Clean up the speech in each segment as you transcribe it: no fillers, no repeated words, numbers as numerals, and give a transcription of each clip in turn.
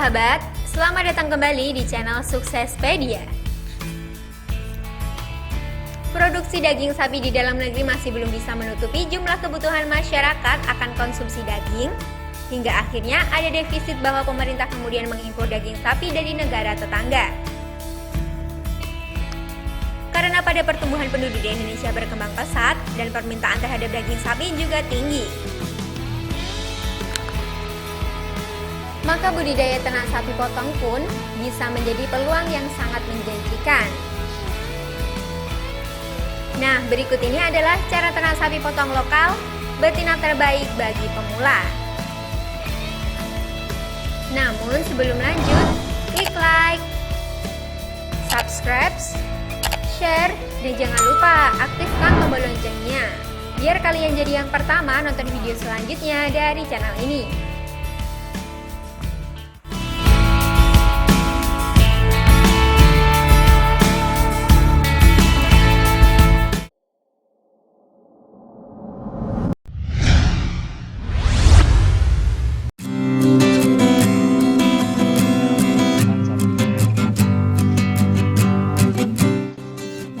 sahabat, selamat datang kembali di channel Suksespedia. Produksi daging sapi di dalam negeri masih belum bisa menutupi jumlah kebutuhan masyarakat akan konsumsi daging, hingga akhirnya ada defisit bahwa pemerintah kemudian mengimpor daging sapi dari negara tetangga. Karena pada pertumbuhan penduduk di Indonesia berkembang pesat dan permintaan terhadap daging sapi juga tinggi, maka budidaya ternak sapi potong pun bisa menjadi peluang yang sangat menjanjikan. Nah, berikut ini adalah cara ternak sapi potong lokal betina terbaik bagi pemula. Namun sebelum lanjut, klik like, subscribe, share, dan jangan lupa aktifkan tombol loncengnya biar kalian jadi yang pertama nonton video selanjutnya dari channel ini.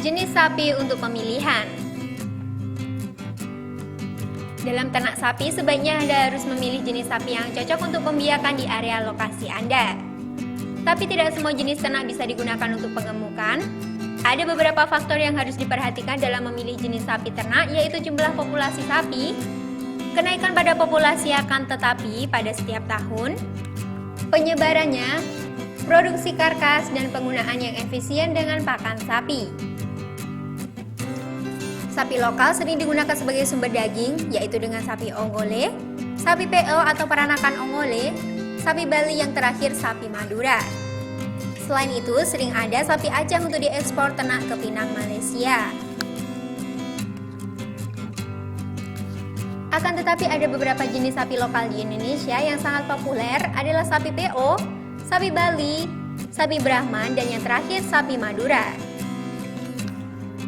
Jenis sapi untuk pemilihan. Dalam ternak sapi, sebaiknya Anda harus memilih jenis sapi yang cocok untuk pembiakan di area lokasi Anda. Tapi tidak semua jenis ternak bisa digunakan untuk penggemukan. Ada beberapa faktor yang harus diperhatikan dalam memilih jenis sapi ternak, yaitu jumlah populasi sapi, kenaikan pada populasi akan tetapi pada setiap tahun, penyebarannya, produksi karkas, dan penggunaan yang efisien dengan pakan sapi. Sapi lokal sering digunakan sebagai sumber daging, yaitu dengan sapi ongole, sapi PO atau peranakan ongole, sapi Bali, yang terakhir sapi Madura. Selain itu, sering ada sapi ajang untuk diekspor ternak ke Pinang, Malaysia. Akan tetapi ada beberapa jenis sapi lokal di Indonesia yang sangat populer adalah sapi PO, sapi Bali, sapi Brahman, dan yang terakhir sapi Madura.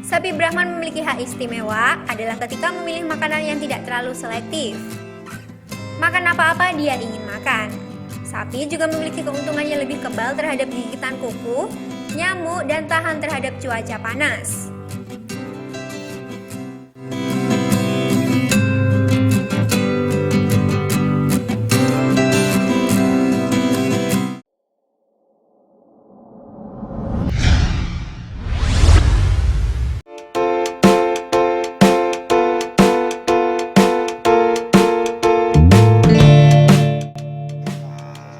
Sapi Brahman memiliki hak istimewa adalah ketika memilih makanan yang tidak terlalu selektif. Makan apa-apa dia ingin makan. Sapi juga memiliki keuntungan yang lebih kebal terhadap gigitan kuku, nyamuk, dan tahan terhadap cuaca panas.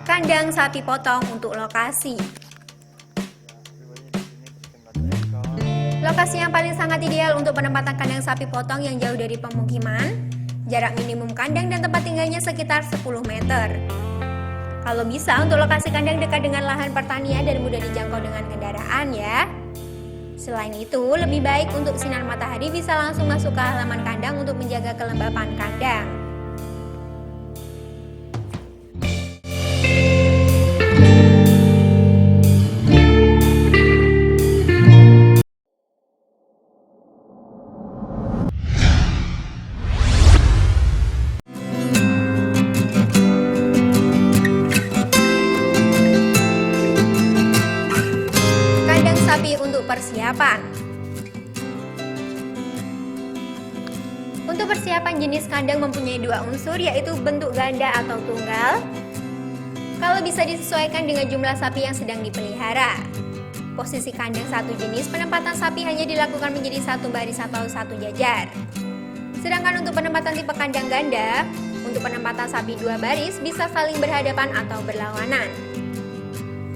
Kandang sapi potong untuk lokasi. Lokasi yang paling sangat ideal untuk penempatan kandang sapi potong yang jauh dari pemukiman, jarak minimum kandang dan tempat tinggalnya sekitar 10 meter. Kalau bisa, untuk lokasi kandang dekat dengan lahan pertanian dan mudah dijangkau dengan kendaraan ya. Selain itu, lebih baik untuk sinar matahari bisa langsung masuk ke halaman kandang untuk menjaga kelembapan kandang. Sapi untuk persiapan. Untuk persiapan, jenis kandang mempunyai dua unsur, yaitu bentuk ganda atau tunggal. Kalau bisa disesuaikan dengan jumlah sapi yang sedang dipelihara. Posisi kandang satu jenis, penempatan sapi hanya dilakukan menjadi satu baris atau satu jajar. Sedangkan untuk penempatan tipe kandang ganda, untuk penempatan sapi dua baris bisa saling berhadapan atau berlawanan.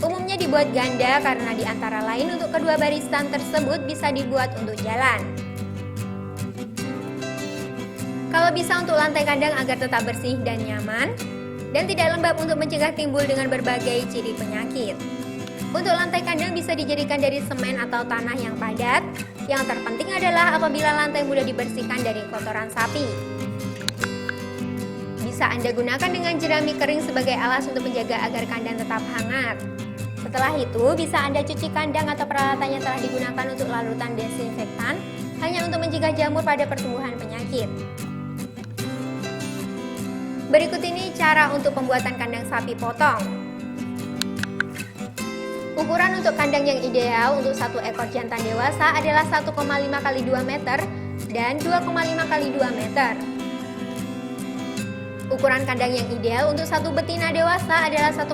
Umumnya dibuat ganda karena di antara lain untuk kedua barisan tersebut bisa dibuat untuk jalan. Kalau bisa, untuk lantai kandang agar tetap bersih dan nyaman, dan tidak lembab untuk mencegah timbul dengan berbagai ciri penyakit. Untuk lantai kandang bisa dijadikan dari semen atau tanah yang padat. Yang terpenting adalah apabila lantai mudah dibersihkan dari kotoran sapi. Bisa Anda gunakan dengan jerami kering sebagai alas untuk menjaga agar kandang tetap hangat. Setelah itu, bisa Anda cuci kandang atau peralatan yang telah digunakan untuk larutan desinfektan hanya untuk mencegah jamur pada pertumbuhan penyakit. Berikut ini cara untuk pembuatan kandang sapi potong. Ukuran untuk kandang yang ideal untuk satu ekor jantan dewasa adalah 1,5 x 2 meter dan 2,5 x 2 meter. Ukuran kandang yang ideal untuk satu betina dewasa adalah 1,8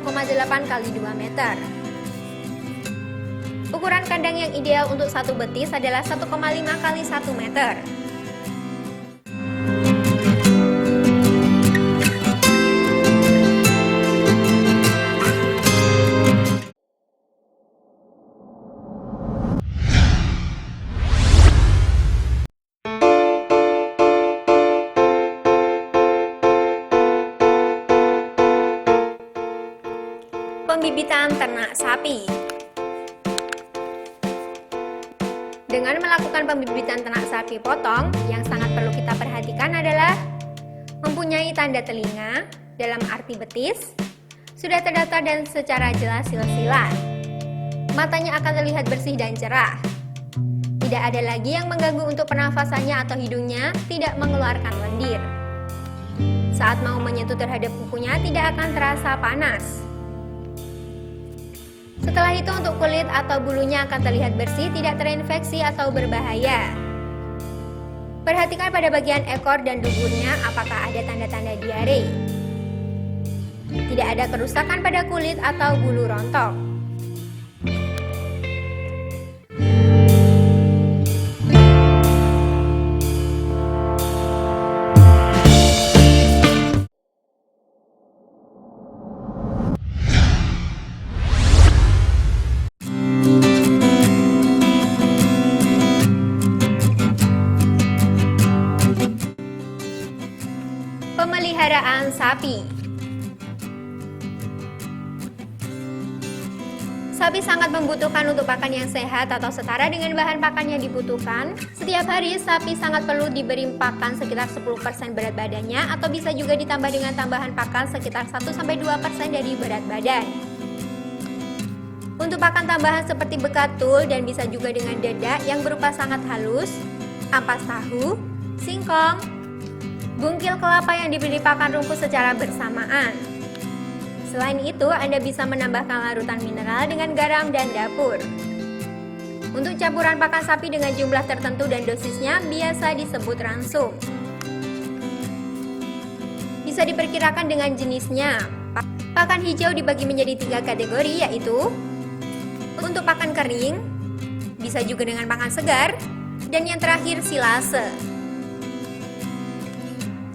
x 2 meter. Ukuran kandang yang ideal untuk satu betis adalah 1,5 x 1 meter. Pembibitan ternak sapi. Dengan melakukan pembibitan ternak sapi potong, yang sangat perlu kita perhatikan adalah mempunyai tanda telinga, dalam arti betis, sudah terdaftar dan secara jelas silsilat. Matanya akan terlihat bersih dan cerah. Tidak ada lagi yang mengganggu untuk pernafasannya atau hidungnya tidak mengeluarkan lendir. Saat mau menyentuh terhadap kukunya tidak akan terasa panas. Setelah itu untuk kulit atau bulunya akan terlihat bersih, tidak terinfeksi atau berbahaya. Perhatikan pada bagian ekor dan dugurnya apakah ada tanda-tanda diare. Tidak ada kerusakan pada kulit atau bulu rontok. Pemeliharaan sapi. Sapi sangat membutuhkan untuk pakan yang sehat atau setara dengan bahan pakan yang dibutuhkan. Setiap hari sapi sangat perlu diberi pakan sekitar 10% berat badannya atau bisa juga ditambah dengan tambahan pakan sekitar 1-2% dari berat badan. Untuk pakan tambahan seperti bekatul dan bisa juga dengan dedak yang berupa sangat halus, ampas tahu, singkong, bungkil kelapa yang diberi pakan rumput secara bersamaan. Selain itu, Anda bisa menambahkan larutan mineral dengan garam dan dapur. Untuk campuran pakan sapi dengan jumlah tertentu dan dosisnya biasa disebut ransum. Bisa diperkirakan dengan jenisnya. Pakan hijau dibagi menjadi 3 kategori, yaitu untuk pakan kering, bisa juga dengan pakan segar, dan yang terakhir silase.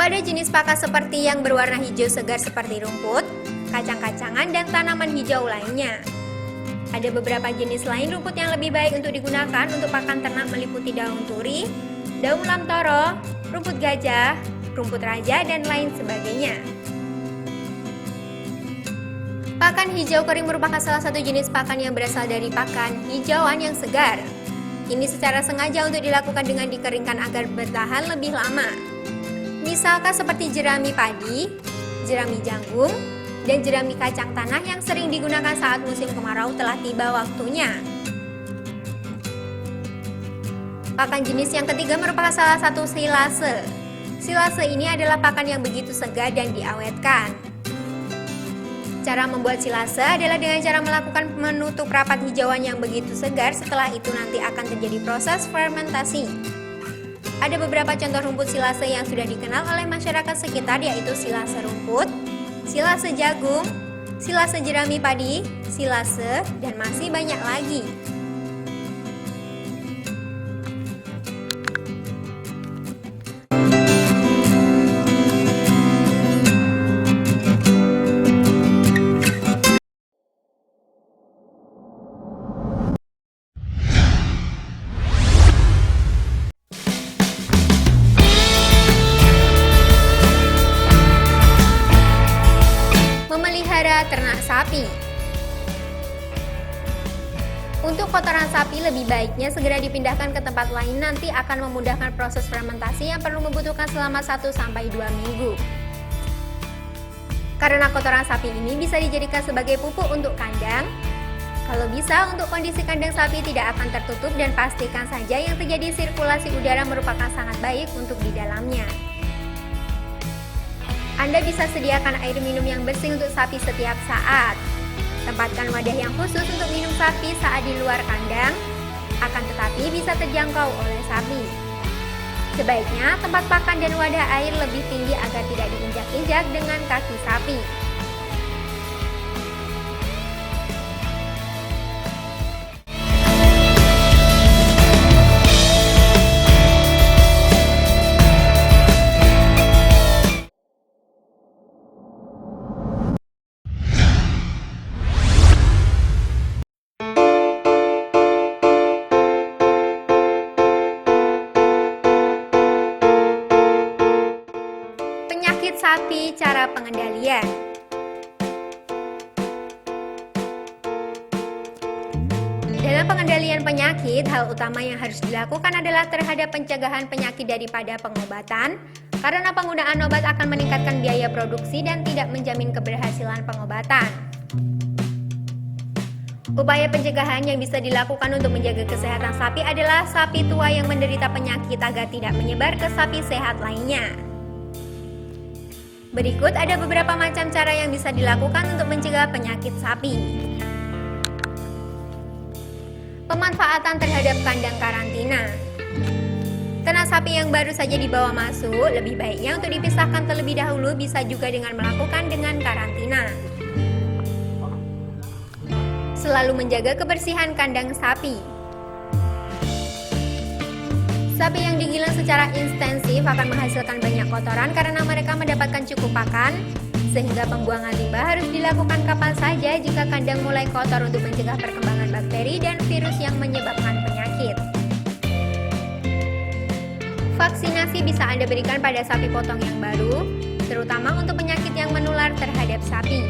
Pada jenis pakan seperti yang berwarna hijau segar seperti rumput, kacang-kacangan, dan tanaman hijau lainnya. Ada beberapa jenis lain rumput yang lebih baik untuk digunakan untuk pakan ternak meliputi daun turi, daun lamtoro, rumput gajah, rumput raja, dan lain sebagainya. Pakan hijau kering merupakan salah satu jenis pakan yang berasal dari pakan hijauan yang segar. Ini secara sengaja untuk dilakukan dengan dikeringkan agar bertahan lebih lama. Misalkan seperti jerami padi, jerami jagung, dan jerami kacang tanah yang sering digunakan saat musim kemarau telah tiba waktunya. Pakan jenis yang ketiga merupakan salah satu silase. Silase ini adalah pakan yang begitu segar dan diawetkan. Cara membuat silase adalah dengan cara melakukan menutup rapat hijauan yang begitu segar, setelah itu nanti akan terjadi proses fermentasi. Ada beberapa contoh rumput silase yang sudah dikenal oleh masyarakat sekitar, yaitu silase rumput, silase jagung, silase jerami padi, silase, dan masih banyak lagi. Ternak sapi. Untuk kotoran sapi lebih baiknya segera dipindahkan ke tempat lain, nanti akan memudahkan proses fermentasi yang perlu membutuhkan selama 1-2 minggu. Karena kotoran sapi ini bisa dijadikan sebagai pupuk untuk kandang. Kalau bisa, untuk kondisi kandang sapi tidak akan tertutup dan pastikan saja yang terjadi sirkulasi udara merupakan sangat baik untuk di dalamnya. Anda bisa sediakan air minum yang bersih untuk sapi setiap saat. Tempatkan wadah yang khusus untuk minum sapi saat di luar kandang, akan tetapi bisa terjangkau oleh sapi. Sebaiknya tempat pakan dan wadah air lebih tinggi agar tidak diinjak-injak dengan kaki sapi. Penyakit sapi, cara pengendalian. Dalam pengendalian penyakit, hal utama yang harus dilakukan adalah terhadap pencegahan penyakit daripada pengobatan, karena penggunaan obat akan meningkatkan biaya produksi dan tidak menjamin keberhasilan pengobatan. Upaya pencegahan yang bisa dilakukan untuk menjaga kesehatan sapi adalah sapi tua yang menderita penyakit agar tidak menyebar ke sapi sehat lainnya. Berikut ada beberapa macam cara yang bisa dilakukan untuk mencegah penyakit sapi. Pemanfaatan terhadap kandang karantina. Karena sapi yang baru saja dibawa masuk, lebih baiknya untuk dipisahkan terlebih dahulu, bisa juga dengan melakukan dengan karantina. Selalu menjaga kebersihan kandang sapi. Sapi yang digiling secara intensif akan menghasilkan banyak kotoran karena mereka mendapatkan cukup pakan, sehingga pembuangan limbah harus dilakukan kapan saja jika kandang mulai kotor untuk mencegah perkembangan bakteri dan virus yang menyebabkan penyakit. Vaksinasi bisa Anda berikan pada sapi potong yang baru, terutama untuk penyakit yang menular terhadap sapi.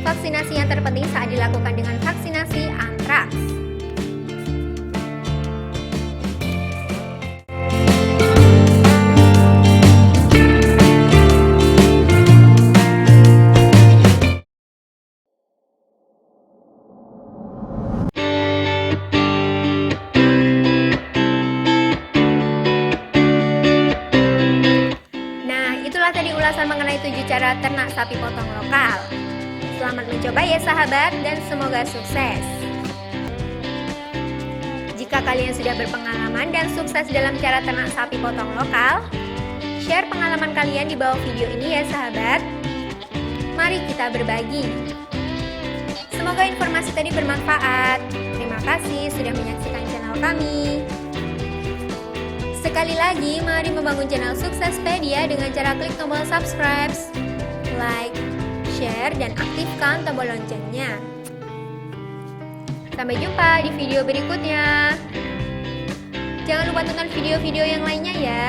Vaksinasi yang terpenting saat dilakukan dengan vaksinasi antraks. Itulah tadi ulasan mengenai 7 cara ternak sapi potong lokal. Selamat mencoba ya sahabat, dan semoga sukses. Jika kalian sudah berpengalaman dan sukses dalam cara ternak sapi potong lokal, share pengalaman kalian di bawah video ini ya sahabat. Mari kita berbagi. Semoga informasi tadi bermanfaat. Terima kasih sudah menyaksikan channel kami. Sekali lagi, mari membangun channel Suksespedia dengan cara klik tombol subscribe, like, share, dan aktifkan tombol loncengnya. Sampai jumpa di video berikutnya. Jangan lupa tonton video-video yang lainnya ya.